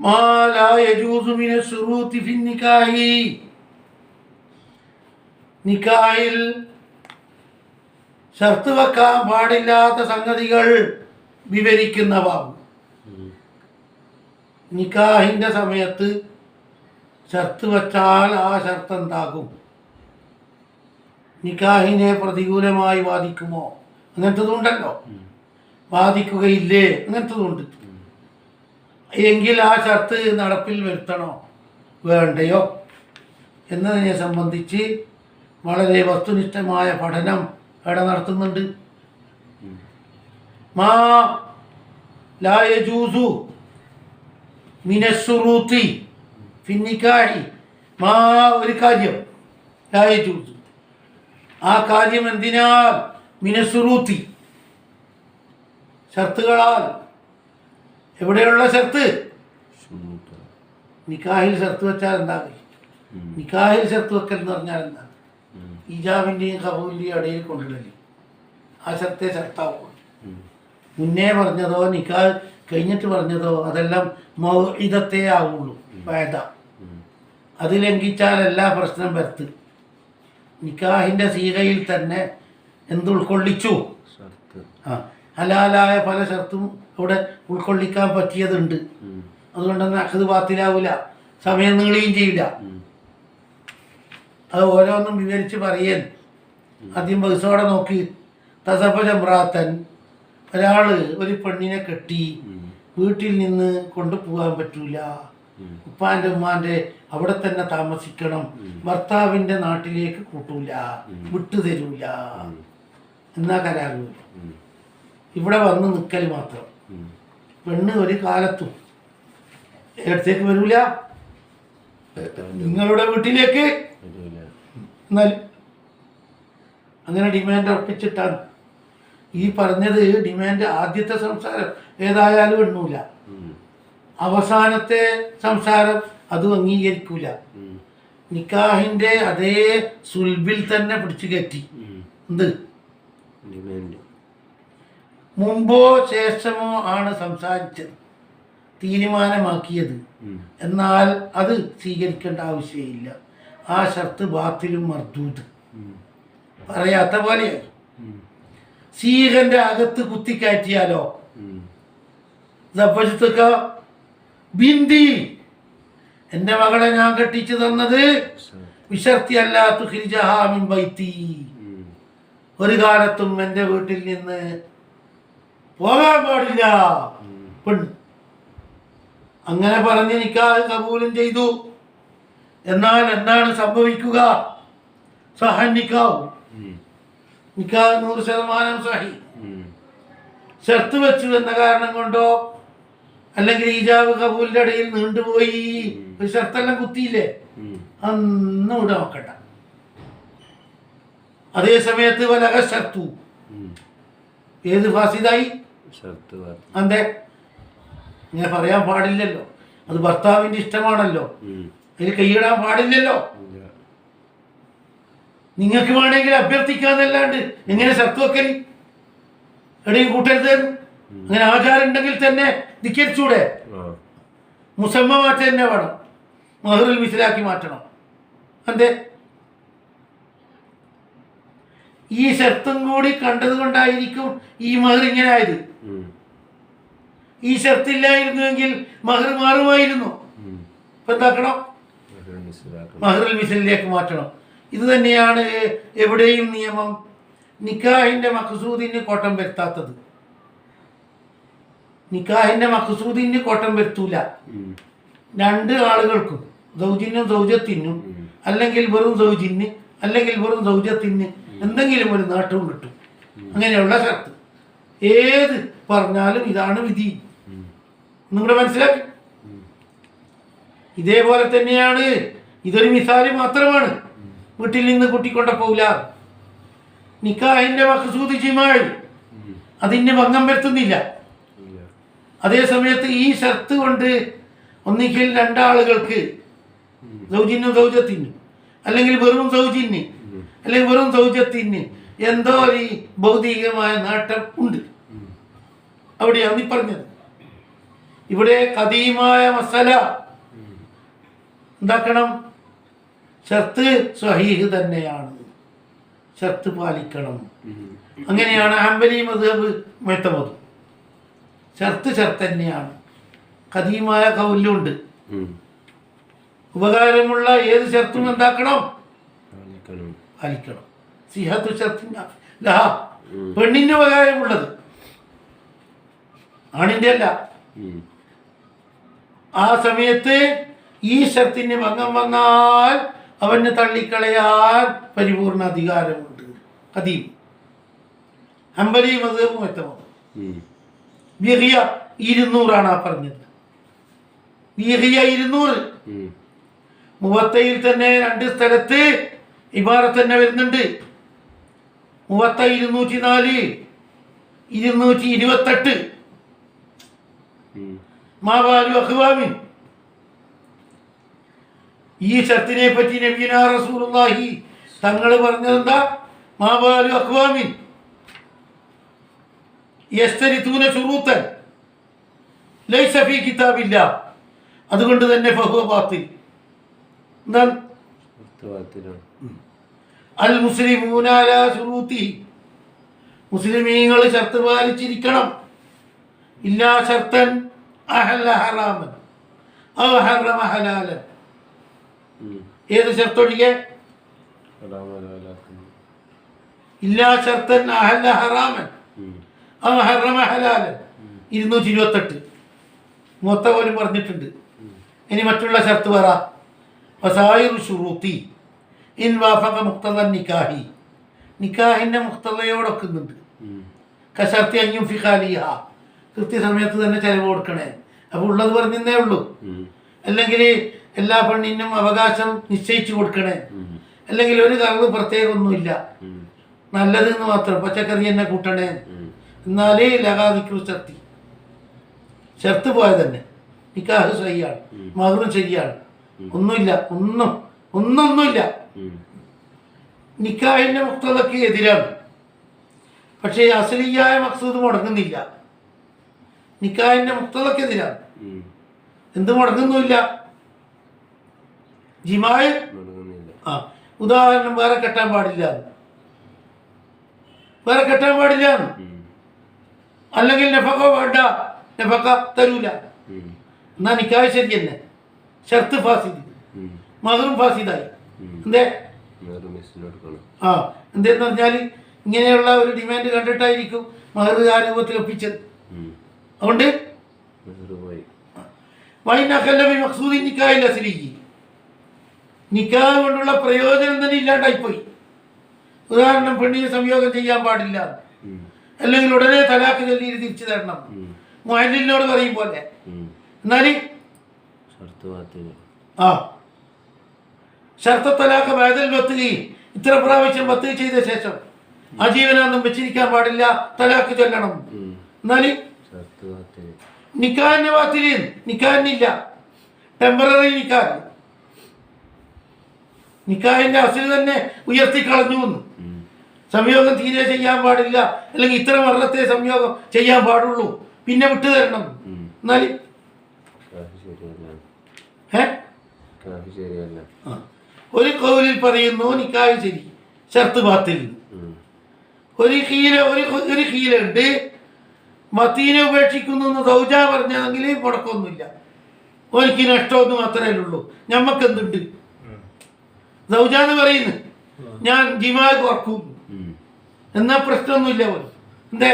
മാ ലാ യജൂസു മിന ശുറൂതി ഫി നിക്കാഹി, നിക്കാഹിൽ ഷർത്ത് വെക്കാൻ പാടില്ലാത്ത സംഗതികൾ വിവരിക്കുന്ന ബാബ്. നിക്കാഹിൻ്റെ സമയത്ത് ഷർത്ത് വെച്ചാൽ ആ ഷർത്ത് എന്താകും? നിക്കാഹിനെ പ്രതികൂലമായി ബാധിക്കുമോ? അങ്ങനത്തതുണ്ടല്ലോ. ബാധിക്കുകയില്ലേ? അങ്ങനത്തതുണ്ട്. എങ്കിൽ ആ ഷർത്ത് നടപ്പിൽ വരുത്തണോ വേണ്ടയോ എന്നതിനെ സംബന്ധിച്ച് വളരെ വസ്തുനിഷ്ഠമായ പഠനം ഇവിടെ നടത്തുന്നുണ്ട്. മാ ലാ യജൂസു മിന ശുറൂതി ഫി നിക്കാഹി, മാ ഒരു കാര്യം, ലാ യജൂസു ആ കാര്യം എന്തിനാൽ? മിന ശുറൂതി ഷർത്തുകളാൽ. എവിടെയുള്ള ഷർത്ത്? നിക്കാഹിൽ ഷർത്ത് വെച്ചാൽ എന്താകും? നിക്കാഹിൽ ഷർത്ത് വെക്കൽ എന്ന് പറഞ്ഞാൽ എന്താ? ഇജാബിൻ്റെയും കബൂലിൻ്റെയും ഇടയിൽ കൊണ്ടുവരല്. ആ ഷർത്തെ ഷർത്താവും. മുന്നേ പറഞ്ഞതോ നിക്കാഹ് കഴിഞ്ഞിട്ട് പറഞ്ഞതോ അതെല്ലാം മൗഇദത്തേ ആവുള്ളൂ. വേദ അത് ലംഘിച്ചാൽ എല്ലാ പ്രശ്നം വരുത്ത്. നിക്കാഹിൻ്റെ സീകയിൽ തന്നെ എന്തുൾക്കൊള്ളിച്ചു? ഹലാലായ പല ഷർത്തും അവിടെ ഉൾക്കൊള്ളിക്കാൻ പറ്റിയതുണ്ട്. അതുകൊണ്ടൊന്നും അഖദ് ബാത്തിലാവില്ല, സമയം നീളുകയും ചെയ്യില്ല. അത് ഓരോന്നും വിവരിച്ച് പറയൻ. ആദ്യം ബസ്സോടെ നോക്കി. തസഫ ജംറാത്തൻ, ഒരാൾ ഒരു പെണ്ണിനെ കെട്ടി വീട്ടിൽ നിന്ന് കൊണ്ടുപോകാൻ പറ്റൂല. ഉപ്പാൻ്റെ ഉമ്മാൻ്റെ അവിടെ തന്നെ താമസിക്കണം. ഭർത്താവിൻ്റെ നാട്ടിലേക്ക് കൂട്ടൂല, വിട്ടുതരൂല എന്നാ കരാറൂല. ഇവിടെ വന്ന് നിൽക്കൽ മാത്രം. പെണ്ണ് ഒരു കാലത്തും എടുത്തേക്ക് വരൂല, നിങ്ങളുടെ വീട്ടിലേക്ക്. എന്നാൽ അങ്ങനെ ഡിമാൻഡ് ഉറപ്പിച്ചിട്ടാണ് ഈ പറഞ്ഞത്. ഡിമാൻഡ് ആദ്യത്തെ സംസാരം ഏതായാലും എണ്ണൂല, അവസാനത്തെ സംസാരം അതും അംഗീകരിക്കൂല. നിക്കാഹിൻ്റെ അതേ സുൽബിൽ തന്നെ പിടിച്ചു കയറ്റി. എന്ത് മുമ്പോ ശേഷമോ ആണ് സംസാരിച്ചത്, തീരുമാനമാക്കിയത്. എന്നാൽ അത് സ്വീകരിക്കേണ്ട ആവശ്യമില്ല. ആ ഷർത്ത് ബാത്തിലും മർദൂദ്, പറയാത്ത പോലെയായി. സീകന്റെ അകത്ത് കുത്തിക്കയറ്റിയാലോ? ബിന്ദി, എൻ്റെ മകളെ ഞാൻ കെട്ടിച്ചു തന്നത് വിശർത്തിയല്ല, തുഖ്രിജഹാമിൻ ബൈത്തി, ഒരു കാലത്തും എൻ്റെ വീട്ടിൽ നിന്ന് പോകാൻ പാടില്ല പെണ്ണ്. അങ്ങനെ പറഞ്ഞ് നിക്കാഹ് കബൂലും ചെയ്തു. എന്നാൽ എന്താണ് സംഭവിക്കുക? സഹൻ നിക്കാഹ്, നിക്കാഹ് 100% സഹി. ഷർത്ത് വെച്ചു എന്ന കാരണം കൊണ്ടോ അല്ലെങ്കിൽ ഈജാബ് കബൂലിന്റെ ഇടയിൽ നീണ്ടുപോയി, ഒരു ഷർത്തെല്ലാം കുത്തിയില്ലേ, അന്നും ഇവിടെ നോക്കണ്ട. അതേ സമയത്ത് വലക ഷർത്തു, ഏത് ഫാസിദായി? അതെ, ഇങ്ങനെ പറയാൻ പാടില്ലല്ലോ. അത് ഭർത്താവിന്റെ ഇഷ്ടമാണല്ലോ, അതിൽ കൈയിടാൻ പാടില്ലല്ലോ. നിങ്ങൾക്ക് വേണമെങ്കിൽ അഭ്യർത്ഥിക്കാന്നല്ലാണ്ട് എങ്ങനെ ഷർത്ത് വെക്കൽ? എവിടെയും കൂട്ടരുത്. അങ്ങനെ ആചാരം ഉണ്ടെങ്കിൽ തന്നെ ധിക്കരിച്ചൂടെ? മുസമ്മ മാറ്റം തന്നെ വേണം, മഹറുൽ മിസ്ലാക്കി മാറ്റണം. അതെ, ഈ ഷർത്തും കൂടി കണ്ടത് കൊണ്ടായിരിക്കും ഈ മഹർ ഇങ്ങനെ ആയത്. ഈ ഷർത്തില്ലായിരുന്നുവെങ്കിൽ മഹർ മാറുമായിരുന്നു. ഇപ്പൊ എന്താക്കണം? മഹറുൽ മിസ്ലിലേക്ക് മാറ്റണം. ഇത് തന്നെയാണ് എവിടെയും നിയമം. നിക്കാഹിന്റെ മഖ്സൂദിന് കോട്ടം വരുത്താത്തത്. നിക്കാഹിന്റെ മഖ്സൂദിന് കോട്ടം വരുത്തൂല. രണ്ട് ആളുകൾക്കും, സൗജിനും സൗജത്തിനും, അല്ലെങ്കിൽ വെറും സൗജിന് അല്ലെങ്കിൽ വെറും സൗജത്തിന് എന്തെങ്കിലും ഒരു നേട്ടവും കിട്ടും. അങ്ങനെയുള്ള ഷർത്ത് ഏത് പറഞ്ഞാലും ഇതാണ് വിധി. നിങ്ങളുടെ മനസ്സിലാക്കി. ഇതേപോലെ തന്നെയാണ്, ഇതൊരു മിസാല് മാത്രമാണ്. വീട്ടിൽ നിന്ന് കൂട്ടിക്കൊണ്ട പോകില്ല. നിക്കാഹിന്റെ മഖ്സൂദ് ജിമാഅ് അതിന് ഭംഗം വരുത്തുന്നില്ല. അതേ സമയത്ത് ഈ ഷർത്ത് കൊണ്ട് ഒന്നിക്കൽ രണ്ടാളുകൾക്ക്, സൗജിനും സൗജത്തിനും, അല്ലെങ്കിൽ വെറും സൗജിന് അല്ലെങ്കിൽ വെറും സൗജത്തിന് എന്തോ ഒരു ഭൗതികമായ നേട്ടം ഉണ്ട്. അവിടെയാണ് നീ പറഞ്ഞത്. ഇവിടെ ഖദീമായ മസല എന്താക്കണം? ഷർത്ത് സ്വഹീഹ് തന്നെയാണ്, ഷർത്ത് പാലിക്കണം. അങ്ങനെയാണ് ഹംബലി മദ്ഹബ് മുഅ്തമദ്. ഷർത്ത് തന്നെയാണ്. ഖദീമായ കൗലുണ്ട്. ഉപകാരമുള്ള ഏത് ഷർത്തും എന്താക്കണം? പാലിക്കണം. സിഹത്തു ഷർത്തിൻ ലഹ, പെണ്ണിന് ഉപകാരമുള്ളത്, ആണിന്റെ അല്ല. ആ സമയത്ത് ഈ ഷർത്തിന് ഭംഗം വന്നാൽ അവന് തള്ളിക്കളയാൻ പരിപൂർണ അധികാരമുണ്ട്. ഖദീം ഹംബലി മദ്ഹബ് മുഅ്തമദ്. ബിഗിയ 200 ആ പറഞ്ഞത്. ബിഗിയ 200. മുവത്തയിൽ തന്നെ 2 സ്ഥലത്ത് ഇബാറത്ത് തന്നെ വരുന്നുണ്ട്. മുവത്ത 204, 228. മാവാലു അഖ്വാമിൻ. ഈ ഷർത്തിനെ പറ്റി നബിയുനാ റസൂലുള്ളാഹി തങ്ങൾ പറഞ്ഞതെന്താ? മാവാലു അഖ്വാമിൻ യസ്തരിതൂന ശുറൂതൻ ലൈസ ഫീ കിതാബില്ലാഹ്. അതുകൊണ്ട് തന്നെ ഫഹുവ ബാത്തിൽ. എന്താണ്? അൽ മുസ്ലിമൂന അലാ ശുറൂതിഹി. മുസ്ലിമീങ്ങൾ ഷർത്ത് പാലിച്ചിരിക്കണം. ഇല്ലാ ഷർത്തൻ അഹല്ല ഹറാമൻ ഔ ഹറമ ഹലാലൻ. ഏത് ഷർത്തൊഴികെ? ഇല്ലാ ഷർത്തൻ അഹല്ല ഹറാമൻ ഔ ഹറമ ഹലാലൻ. 228 മൊത്ത പോലും പറഞ്ഞിട്ടുണ്ട്. ഇനി മറ്റുള്ള ഷർത്ത് പറ. വസായിറു ശുറൂത്തി ഇൻ വാഫഖ മുഖ്തദ നിക്കാഹി. നിക്കാഹിന്റെ മുഖ്തദയോടൊക്കുന്നുണ്ട്. കശർത്തി അഞ്ഞും ഫിഖാലിഹ. കൃത്യസമയത്ത് തന്നെ ചെലവ് കൊടുക്കണേ. അപ്പോൾ ഉള്ളത് പറഞ്ഞേ ഉള്ളൂ. അല്ലെങ്കിൽ എല്ലാ പെണ്ണിനും അവകാശം നിശ്ചയിച്ചു കൊടുക്കണേ. അല്ലെങ്കിൽ ഒരു കറവ് പ്രത്യേകമൊന്നുമില്ല, നല്ലതെന്ന് മാത്രം, പച്ചക്കറി തന്നെ കൂട്ടണേ. എന്നാലേ ലഗാദിക്കു ഷർത്തി. ഷർത്ത് പോയ തന്നെ. നിക്കാഹ് ശരിയാണ്, മഹറും ശരിയാണ്, ഒന്നുമില്ല, ഒന്നൊന്നുമില്ല. നിക്കാഹിന്റെ മുഖ്തദക്ക് എതിരാണ്. പക്ഷേ അസ്ലിയായ മഖ്സൂദ് മുടങ്ങുന്നില്ല. നിക്കാഹിന്റെ മുഖ്തദക്കെതിരാണ്. എന്ത് മുടങ്ങുന്നില്ല? ജിമായ്. ഉദാഹരണം, വേറെ കെട്ടാൻ പാടില്ല, വേറെ കെട്ടാൻ പാടില്ല. അല്ലെങ്കിൽ നഫഖ വേണ്ട, നഫഖ തരൂല. എന്നാ നിക്കാഹ് ശരി തന്നെ, ഷർത്ത് ഫാസിദ്, മഹറും ഫാസിദായി. എന്തേ? എന്തെന്ന് പറഞ്ഞാൽ ഇങ്ങനെയുള്ള ഒരു ഡിമാൻഡ് കണ്ടിട്ടായിരിക്കും മഹർ ആ രൂപത്തിൽ ഒപ്പിച്ചത്. അതുകൊണ്ട് നിക്കാഹ് കൊണ്ടുള്ള പ്രയോജനം തന്നെ ഇല്ലാണ്ടായിപ്പോയി. ഉദാഹരണം, പെണ്ണിനെ സംയോഗം ചെയ്യാൻ പാടില്ല, അല്ലെങ്കിൽ ഉടനെ തലാഖ് ചൊല്ലി തിരിച്ചു തരണം, മുഅല്ലിനോട് പറയും പോലെ. എന്നാല് ഷർത്ത് തലാഖ് ബഅദൽ വത്ഇ, ഇത്ര പ്രാവശ്യം വത്ത് ചെയ്ത ശേഷം ആജീവനാന്തം വെച്ചിരിക്കാൻ പാടില്ല, തലാഖ് ചൊല്ലണം. എന്നാല് നിക്കാഹിന് വാത്തില്, നിക്കാഹിനില്ല, ടെമ്പററി നിക്കാഹ്. നിക്കാഹിന്റെ അസിൽ തന്നെ ഉയർത്തിക്കളഞ്ഞു. സംയോഗം തീരെ ചെയ്യാൻ പാടില്ല, അല്ലെങ്കിൽ ഇത്ര വർഷത്തെ സംയോഗം ചെയ്യാൻ പാടുള്ളൂ, പിന്നെ വിട്ടു തരണം. എന്നാല് ഒരു കൗലിൽ പറയുന്നു നിക്കാഹ് ശരി, ഷർത്ത് ബാത്തിൽ. ഒരു ഹീലുണ്ട്, മത്തീനെ ഉപേക്ഷിക്കുന്നു എന്ന് സൗജ പറഞ്ഞതെങ്കിൽ മുടക്കൊന്നുമില്ല, ഓനിക്ക് നഷ്ടമൊന്നും മാത്രമേ ഉള്ളൂ. ഞമ്മക്കെന്തുണ്ട്? സൗജ എന്ന് പറയുന്നു ഞാൻ ജിമാ കുറക്കും, എന്നാ പ്രശ്നമൊന്നുമില്ല. ഓൻ എന്തേ?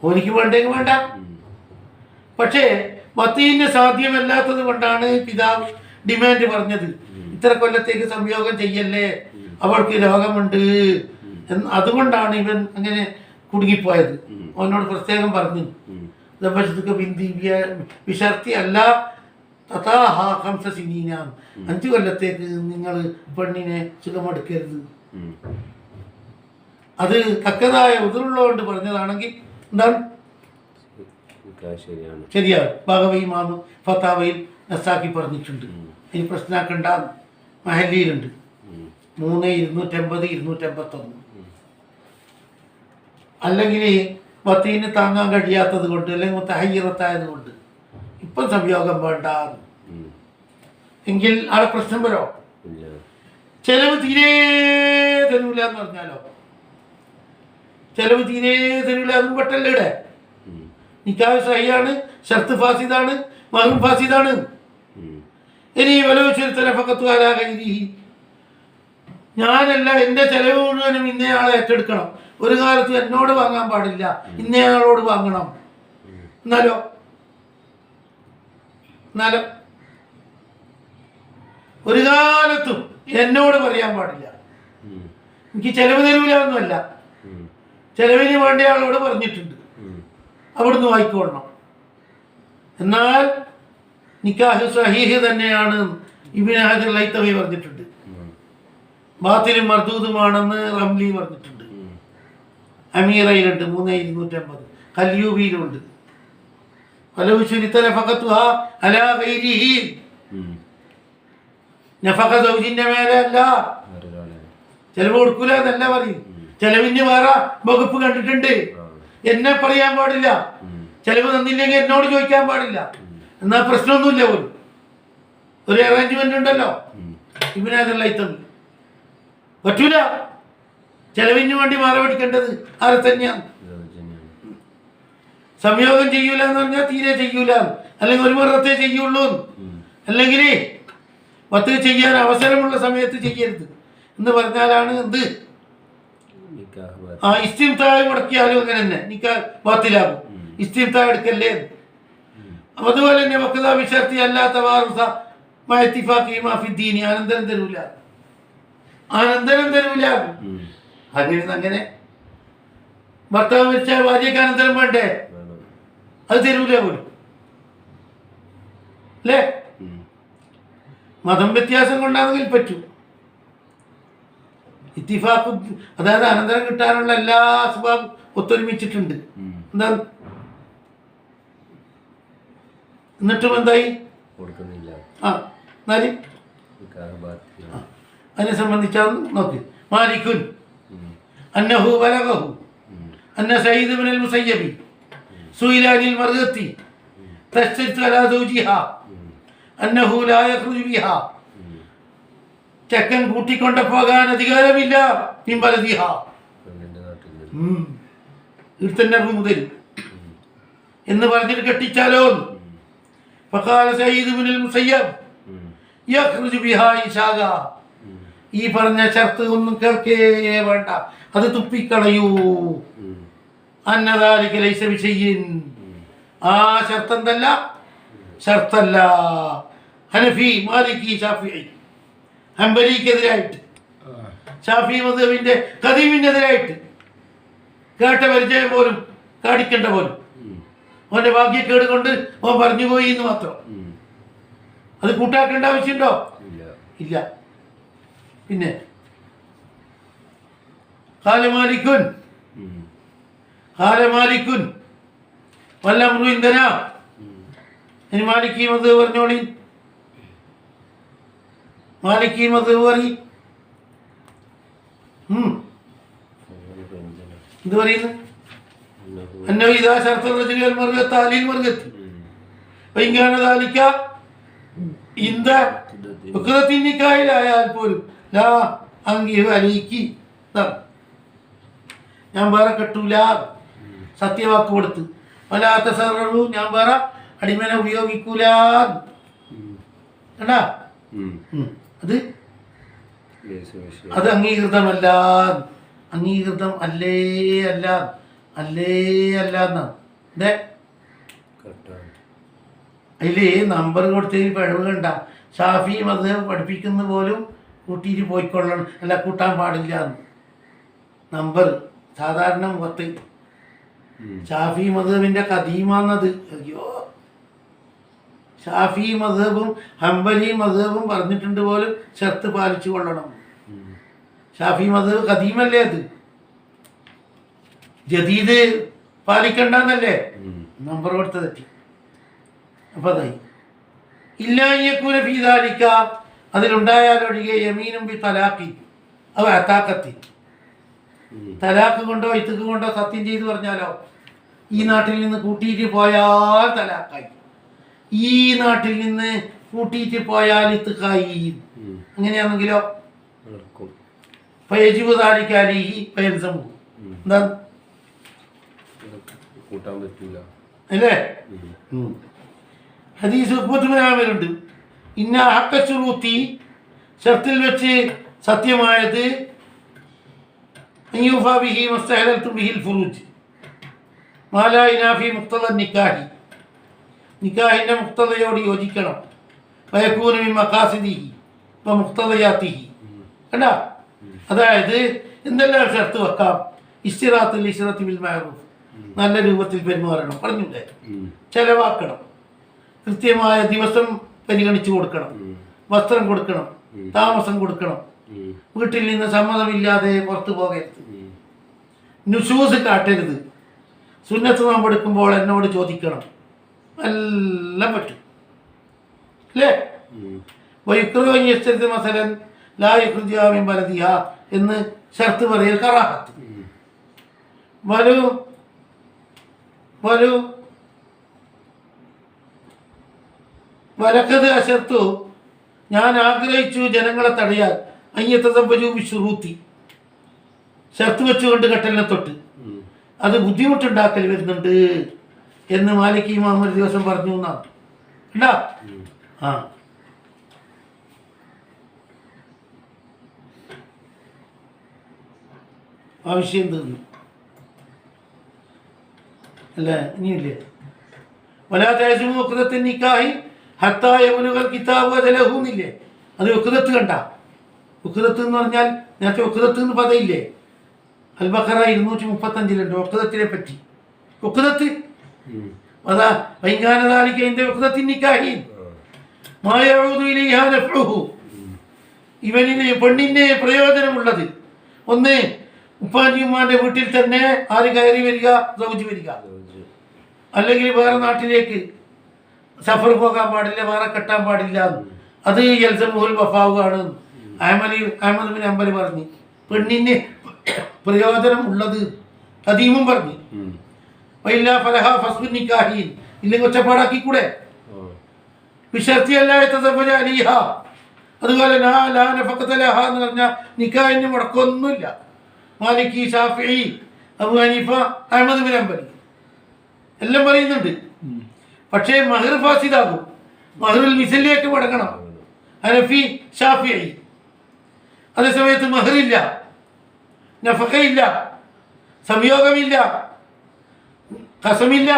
ഓനിക്ക് വേണ്ടെങ്കിൽ വേണ്ട. പക്ഷേ മത്തീന് സാധ്യമല്ലാത്തത് കൊണ്ടാണ് പിതാവ് ഡിമാൻഡ് പറഞ്ഞത്, ഇത്ര കൊല്ലത്തേക്ക് സംയോഗം ചെയ്യല്ലേ, അവൾക്ക് രോഗമുണ്ട്. അതുകൊണ്ടാണ് ഇവൻ അങ്ങനെ കുടുങ്ങിപ്പോയത്. അവനോട് പ്രത്യേകം പറഞ്ഞു, വിശർത്തി അല്ല 5 കൊല്ലത്തേക്ക് നിങ്ങൾ പെണ്ണിനെ സുഖമെടുക്കരുത്. അത് തക്കതായ ഉതിറുള്ളതുകൊണ്ട് പറഞ്ഞതാണെങ്കിൽ എന്താണ് ശരിയാണ്. ബാഗവി ഇമാം ഫത്താവയിൽ നസാക്കി പറഞ്ഞിട്ടുണ്ട്. ഇനി പ്രശ്നമാക്കണ്ട. മഹല്ലിയിലുണ്ട് 3, 250, 251. അല്ലെങ്കിൽ വത്തീന് താങ്ങാൻ കഴിയാത്തത് കൊണ്ട് അല്ലെങ്കിൽ മുത്തഹയ്യറത്തായത് കൊണ്ട് ഇപ്പം സംയോഗം വേണ്ട എങ്കിൽ ആളെ പ്രശ്നം വരോ? ചെലവ് തീരെ തരൂല എന്ന് പറഞ്ഞാലോ? ചെലവ് തീരെ തരൂല അതും പെട്ടല്ലേ ഇവിടെ. നിക്കാഹ് സഹിയാണ്, ഷർത്ത് ഫാസിദാണ്, മഹ്റും ഫാസിദാണ്. ഇനി ഞാനല്ല എൻ്റെ ചെലവ് മുഴുവനും ഇന്നയാളെ ഏറ്റെടുക്കണം. ഒരു കാലത്തും എന്നോട് വാങ്ങാൻ പാടില്ല, ഇന്നയാളോട് വാങ്ങണം. എന്നാലോ ഒരു കാലത്തും എന്നോട് പറയാൻ പാടില്ല. എനിക്ക് ചെലവ് തരൂല ഒന്നുമല്ല, ചെലവിന് വേണ്ട ആളോട് പറഞ്ഞിട്ടുണ്ട്, അവിടുന്ന് വായിക്കൊള്ളണം. എന്നാൽ നിക്കാഹ് സഹീഹ് തന്നെയാണ് ഇബ്നു ഹജർ ലൈത്തവി പറഞ്ഞിട്ടുണ്ട്. ബാത്തിലും മർദൂദുമാണെന്ന് റംലി പറഞ്ഞിട്ടുണ്ട്. അമീറയിലുണ്ട് 3250, കല്യൂബിയിലുണ്ട്. സൗജിന്റെ മേലെ അല്ല, ചെലവ് കൊടുക്കൂല എന്നല്ല പറയും. ചെലവിന് വേറെ വകുപ്പ് കണ്ടിട്ടുണ്ട്. എന്നെ പറയാൻ പാടില്ല, ചെലവ് തന്നില്ലെങ്കിൽ എന്നോട് ചോദിക്കാൻ പാടില്ല. എന്നാ പ്രശ്നമൊന്നുമില്ല പോലും. ഒരു അറേഞ്ച്മെന്റ് ഉണ്ടല്ലോ ഇബ്നു ഹജർ ലൈത്തവി. പറ്റൂല, ചെലവിന് വേണ്ടി മാറപിടിക്കേണ്ടത് ആരെ തന്നെയാണ്. സംയോഗം ചെയ്യൂല എന്ന് പറഞ്ഞാൽ തീരെ ചെയ്യൂല, അല്ലെങ്കിൽ ഒരു മറത്തേ ചെയ്യുള്ളൂ, അല്ലെങ്കിൽ പത്ത് ചെയ്യാൻ അവസരമുള്ള സമയത്ത് ചെയ്യരുത് എന്ന് പറഞ്ഞാലാണ് എന്ത്. ഇസ്തിംതാഴ് മുടക്കിയാലും അങ്ങനെ തന്നെ നിക്കാഹ് ബാത്തിലാകും. ഇസ്തിംതാഴ് എടുക്കല്ലേ. അതുപോലെ തന്നെ വഖദാ ബിശർത്തി അല്ലാത്ത വാറുസ മാ ഇത്തിഫാഖി മാ ഫിദ്ദീനി, അനന്തരം തരൂല. അങ്ങനെ ഭർത്താവ് മരിച്ചാൽ ഭാര്യയ്ക്ക് അനന്തരം വേണ്ടേ? അത് തരൂല പോലും അല്ലേ? മതം വ്യത്യാസം കൊണ്ടാണെങ്കിൽ പറ്റൂ. ഇത്തിഫാഖ് അതായത് അനന്തരം കിട്ടാനുള്ള എല്ലാ അസ്ബാബും ഒത്തൊരുമിച്ചിട്ടുണ്ട്. എന്താ എന്നിട്ടും എന്തായി? എന്നാലും അതിനെ സംബന്ധിച്ചാണ് നോക്ക്. മാലിക്കുൻ അന്നഹു ബലഗഹു അന്ന സഈദ് ഇബ്നുൽ മുസയ്യബി സുഇല അനിൽ മർഗത്തി തശ്തരിതു അലാ സൗജിഹാ അന്നഹു ലാ യഖ്റുജു ബിഹാ. ചെക്കൻ കൂട്ടിക്കൊണ്ട് പോകാൻ അധികാരമില്ല. പിൻബലദിഹാ, ഇർത്തന്നെ മുതൽ എന്ന് പറഞ്ഞിട്ട് കെട്ടിച്ചാലോ? ഫഖാല സഈദ് ഇബ്നുൽ മുസയ്യബ് യഖ്റുജു ബിഹാ ഇൻശാഅല്ലാ. ഈ പറഞ്ഞ ഷർത്ത് ഒന്നും കേൾക്കേ വേണ്ട, അത് തുപ്പിക്കളയൂ. അന്നദാലിക ലൈസ ബിശൈഇൻ, ആ ഷർത്തല്ല, ഷർത്തല്ല. ഹനഫി, മാലിക്കി, ഷാഫിഈ, ഹംബലിക്കെതിരായിട്ട്, ഷാഫി മദ്ഹബിന്റെ ഖദീമിനെതിരായിട്ട് കേട്ട പരിചയം പോലും കാണിക്കേണ്ട പോലും അവന്റെ ഭാഗ്യക്കേട് കൊണ്ട് അവൻ പറഞ്ഞു പോയി എന്ന് മാത്രം. അത് കൂട്ടാക്കേണ്ട ആവശ്യമുണ്ടോ? ഇല്ല. പിന്നെ ഖാലമാലിക്കുൻ വല്ലംറു ഇൻദനാ. ഇനി മാലിക്കി മദ്ഹബ് പറഞ്ഞോളി. മാലിക്കി മദ്ഹബ് പറയും. എന്ത് പറയുന്നു? അന്നഹു ഇദാ ശർത്ത റജുലി അൽ മർഗത അലിൽ മർഗതി വഇൻ കാന ദാലിക ഇന്ദ ഉഖറത്തി നിക്കാഹിലായാൽ പോലും ലാ അൻകിഹു അലൈക്കി. ഞാൻ വേറെ കെട്ടൂല, സത്യവാക്ക് കൊടുത്ത്. വലാ തസററു, ഞാൻ വേറെ അടിമനെ ഉപയോഗിക്കൂല. കണ്ടാ, അത് അംഗീകൃതമല്ല. അംഗീകൃതം അല്ലേ അല്ല എന്നാണ്. അതില് നമ്പർ കൊടുത്തതിൽ പിഴവ് കണ്ട. ഷാഫി മദ്ഹബ് പഠിപ്പിക്കുന്ന പോലും കൂട്ടിയിട്ട് പോയിക്കൊള്ളണം, അല്ല കൂട്ടാൻ പാടില്ല എന്ന്. നമ്പർ സാധാരണ 10. ഷാഫി മദ്ഹബിന്റെ ഖദീമാന്നത്. അയ്യോ, ഷാഫി മദ്ഹബും ഹംബലി മദ്ഹബും പറഞ്ഞിട്ടുണ്ട് പോലും ഷർത്ത് പാലിച്ചു കൊള്ളണം. ഷാഫി മദ്ഹബ് ഖദീമല്ലേ, അത് ജദീദ് പാലിക്കണ്ടെന്നല്ലേ നമ്പർ കൊടുത്ത തെറ്റി. അപ്പൊ അതായി ഇല്ലായ്യക്കൂന ഫീദാലിക്ക, അതിലുണ്ടായാലൊഴികെ യമീനും ബി തലാഖി അവ അത്താക്കത്തി, തലാഖ് കൊണ്ടോ ഇത്തുക്ക് കൊണ്ടോ സത്യം ചെയ്ത് പറഞ്ഞാലോ ഈ നാട്ടിൽ നിന്ന് കൂട്ടിയിട്ട് പോയാൽ തലാക്കായി, ഈ നാട്ടിൽ നിന്ന് കൂട്ടിയിട്ട് പോയാൽ ഇത്തുക്കായി. അങ്ങനെയാണെങ്കിലോ പയജീവതാലിക്കാലി പയൻസമു എന്താ കൂട്ടാൻ പറ്റില്ല അല്ലേ? ഹദീസ് ഉക്ബത്തുബിനാമരുണ്ട്, ഇന്ന ഹക്കച്ചുറൂത്തി ഷർത്തിൽ വെച്ച് സത്യമായത് ബിഹി മസ്തഹലൽതു ബിഹിൽ ഫുറൂജ് മാലാ ഇനാഫി മുഖ്തദ നിക്കാഹി, നിക്കാഹിൻ്റെ മുഖ്തദയോട് യോജിക്കണം. വയക്കൂന മിൻ മഖാസിദിഹി വ മുഖ്തദയാത്തിഹി. കണ്ട, അതായത് എന്തെല്ലാം ഷർത്ത് വെക്കാം. ഇസ്തിറാത്തുൽ ഇസ്റത്തി ബിൽ മഅറൂഫ്, നല്ല രൂപത്തിൽ പെരുമാറണം, പറഞ്ഞൂടെ? ചെലവാക്കണം, കൃത്യമായ ദിവസം പരിഗണിച്ചു കൊടുക്കണം, വസ്ത്രം കൊടുക്കണം, താമസം കൊടുക്കണം, വീട്ടിൽ നിന്ന് സമ്മതമില്ലാതെ പുറത്തു പോകരുത്, നുശൂസ് കാട്ടരുത്, സുന്നത്ത് നോമ്പെടുക്കുമ്പോൾ എന്നോട് ചോദിക്കണം, എല്ലാം പറ്റും അല്ലേ? വൈക്രോസ്തരിത് മസലൻ ലായുഖ്രിജാമിൻ ബലദിഹ എന്ന് ഷർത്ത് പറയൽ കറാഹത്ത്. വലക്കത് അശർത്തു, ഞാൻ ആഗ്രഹിച്ചു ജനങ്ങളെ തടയാൻ, അയ്യത്തസബ്ബജു ബിശുറൂത്തി, ഷർത്ത് വെച്ചുകൊണ്ട് കെട്ടലിനെ തൊട്ട് അത് ബുദ്ധിമുട്ടുണ്ടാക്കൽ വരുന്നുണ്ട് എന്ന് മാലിക് ഇമാം ഒരു ദിവസം പറഞ്ഞു എന്നാണ്. ഉണ്ടാ ആ ആവശ്യം തീർന്നു അല്ലേ? ഇനിയില്ലേ? വലാതേജും ഉഖ്ദത്തിൻ നിക്കാഹി ഹത്താ യബ്ലുഗൽ കിതാബു അജലഹുന്നില്ലേ? അത് ഉഖ്ദത്ത് കണ്ട, ഉഖ്ദത്ത് എന്ന് പറഞ്ഞാൽ നേരത്തെ ഉഖ്ദത്ത് എന്ന് പദമില്ലേ? അൽ ബഖറ 235 ഉഖ്ദത്തിനെ പറ്റി. ഉഖ്ദത്ത് അതാ വൈകാനദാലിക ഇൻദ ഉഖ്ദത്തിൻ നിക്കാഹി മാ യഊദു ഇലൈഹാ നഫ്ഉഹു, ഇവനിന് പെണ്ണിന് പ്രയോജനമുള്ളത് ഒന്ന്, ഉപ്പാൻ്റെ ഉമ്മാൻ്റെ വീട്ടിൽ തന്നെ ആര് കയറി വരിക? സൗജ് വരിക. അല്ലെങ്കിൽ വേറെ നാട്ടിലേക്ക് സഫർ പോകാൻ പാടില്ല, വേറെ കെട്ടാൻ പാടില്ല. അത് യൽസമുൽ വഫാവുകയാണ്. അഹമ്മദ് ബിൻ ഹംബൽ പറഞ്ഞു. പെണ്ണിന് പ്രയോജനം ഉള്ളത് ഖദീമും പറഞ്ഞു. വൈല്ലാ ഫലഹ ഫസ്ബുൻ നിക്കാഹീൻ, ഇല്ലെങ്കിൽ ഒച്ചപ്പാടാക്കി കൂടെ. ബിശർത്തിയല്ലാ യതസവ്വജ അലിഹ, അതുപോലെ ലാ നഫഖത ലഹ എന്ന് പറഞ്ഞാൽ നിക്കാഹിന് മുടക്കൊന്നുമില്ല. Maliki, Shafi'i, Abu Hanifa, Ahmad bin Hanbal എല്ലാം പറയുന്നുണ്ട്. പക്ഷേ മഹർ ഫാസിദാകും, മഹറുൽ മിസലിലേക്ക് മടങ്ങണം. ഹനഫി, ഷാഫിഈ. അതേസമയത്ത് മഹറില്ല, നഫഖയില്ല, സംയോഗമില്ല, ഖസമില്ല,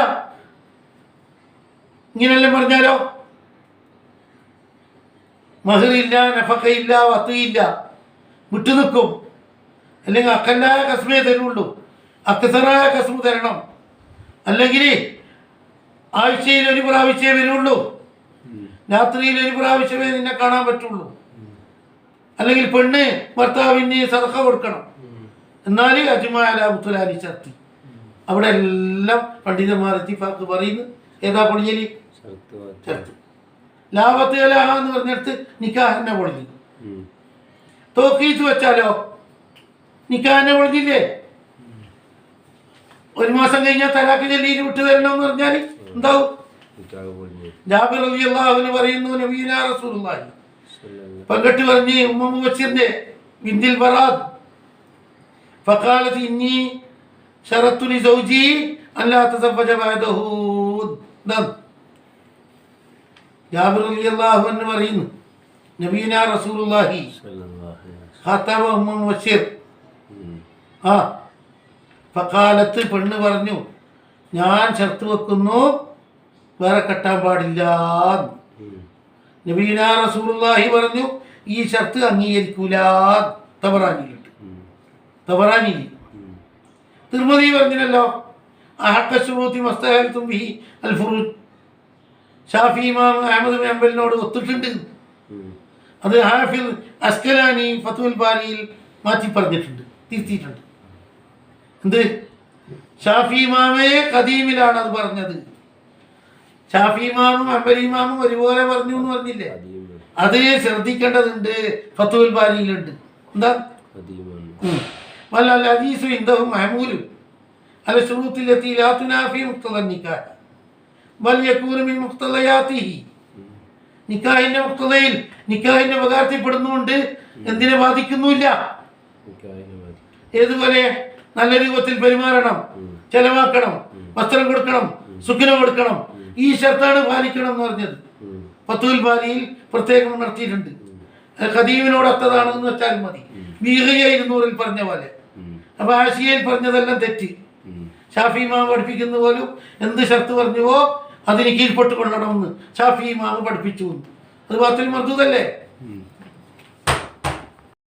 ഇങ്ങനെല്ലാം പറഞ്ഞാലോ? മഹറില്ല, നഫഖയില്ല, വത്തിയില്ല, വിട്ടുനിൽക്കും. അല്ലെങ്കിൽ അക്കല്ലായ കസ്മേ തരുള്ളൂ, അക്സറായ കസ്മ തരണം. അല്ലെങ്കിൽ ആഴ്ചയിൽ ഒരു പ്രാവശ്യമേ വരുള്ളൂ, രാത്രിയിൽ ഒരു പ്രാവശ്യമേ നിന്നെ കാണാൻ പറ്റുള്ളൂ. അല്ലെങ്കിൽ പെണ്ണ് ഭർത്താവിന് സദഖ കൊടുക്കണം. എന്നാൽ അജ്മാലി ചർത്തി, അവിടെ എല്ലാം പണ്ഡിതന്മാർ ഇത്തിഫാഖ് പറയുന്നു. ഏതാ പൊളിയല്? ചർത്ത്. ലാഭത്ത് കലാഹ എന്ന് പറഞ്ഞെടുത്ത് നിക്കാഹിനെ പൊളിഞ്ഞു. തോക്കീത്ത് വെച്ചാലോ നിക്കാഹിനെ പൊളിഞ്ഞില്ലേ? ഒരു മാസം കഴിഞ്ഞാൽ തലാഖ് ചൊല്ലിയിട്ട് വിട്ടു തരണം എന്ന് പറഞ്ഞാൽ എന്താവും? ജാബിർ റളിയല്ലാഹു അൻഹു പറയുന്നു, നബിയുനാ റസൂലുള്ളാഹി പങ്കെട്ട് പറഞ്ഞ് ഉമ്മ മുബശ്ശിറിന്റെ ബിന്തിൽ ബറാദ് ഫഖാലത്ത് ഇന്നി ശറത്തു ലിസൗജി അല്ലാ തസവ്വജ ബഅദഹു. ജാബിർ റളിയല്ലാഹു അൻഹു പറയുന്നു, നബിയുനാ റസൂലുള്ളാഹി ഖാതബ ഉമ്മ മുബശ്ശിർ. ഫഖാലത്ത്, പെണ്ണ് പറഞ്ഞു, ഞാൻ ഷർത്ത് വെക്കുന്നു, വേറെ കെട്ടാൻ പാടില്ല. നബിയുനാ റസൂലുള്ളാഹി പറഞ്ഞു, ഈ ഷർത്ത് അംഗീകരിക്കൂല. തബറാനിയിലുണ്ട്, തബറാനിയിൽ. തിർമിദി പറഞ്ഞില്ലല്ലോ, അഹഖശുറൂതി മസ്തഹൽതും ബിഹി അൽ ഫുറൂജ്. ഷാഫി ഇമാം അഹ്മദ് ബിൻ ഹംബലിനോട് ഒത്തിട്ടുണ്ട്. അത് ഹാഫിദ് അസ്കലാനി ഫത്ഹുൽ ബാരിയിൽ മാറ്റി പറഞ്ഞിട്ടുണ്ട്, തിരുത്തിയിട്ടുണ്ട്. എന്ത്? ഷാഫി ഇമാമേ ഖദീമിലാണ് അത് പറഞ്ഞത്. ഷാഫി ഇമാമും ഹംബലി ഇമാമും ഒരുപോലെ പറഞ്ഞു എന്ന് പറഞ്ഞില്ലേ? അത് ശ്രദ്ധിക്കേണ്ടതുണ്ട്, ഫത്ഹുൽ ബാരിയിലുണ്ട്. എന്താ? വല്ല ഹദീസു ഇൻദഹു മഹ്മൂലും, അല ശുറൂത്തിലെത്തി ലാ തുനാഫി മുഖ്തദ നിക്കാഹ് ബൽ യകൂനു മിൻ മുഖ്തദയാതിഹി. നിക്കാഹിന്റെ മുഖ്തദയിൽ നിക്കാഹിന്റെ ഉപകാരത്തിൽപ്പെടുന്നുണ്ട്, എന്തിനെ ബാധിക്കുന്നുമില്ല. ഏതുപോലെ നല്ല രൂപത്തിൽ പെരുമാറണം, ചെലവാക്കണം, വസ്ത്രം കൊടുക്കണം, സുഖിനം കൊടുക്കണം, ഈ ഷർത്താണ് പാലിക്കണം എന്ന് പറഞ്ഞത് ഫത്തുൽ ബാരിയിൽ പ്രത്യേകം ഉണർത്തിയിട്ടുണ്ട്. ഖദീമിനോടൊത്തതാണെന്ന് വെച്ചാൽ മതി, ബീഗിയ 200-ൽ പറഞ്ഞ പോലെ. അപ്പൊ ആശിയയിൽ പറഞ്ഞതെല്ലാം തെറ്റ്. ഷാഫി ഇമാം പഠിപ്പിക്കുന്ന പോലും എന്ത് ഷർത്ത് പറഞ്ഞുവോ അതിന് കീഴ്പ്പെട്ട് കൊള്ളണമെന്ന് ഷാഫി ഇമാം പഠിപ്പിച്ചു. അത് ബാത്തിൽ മർദൂദല്ലേ?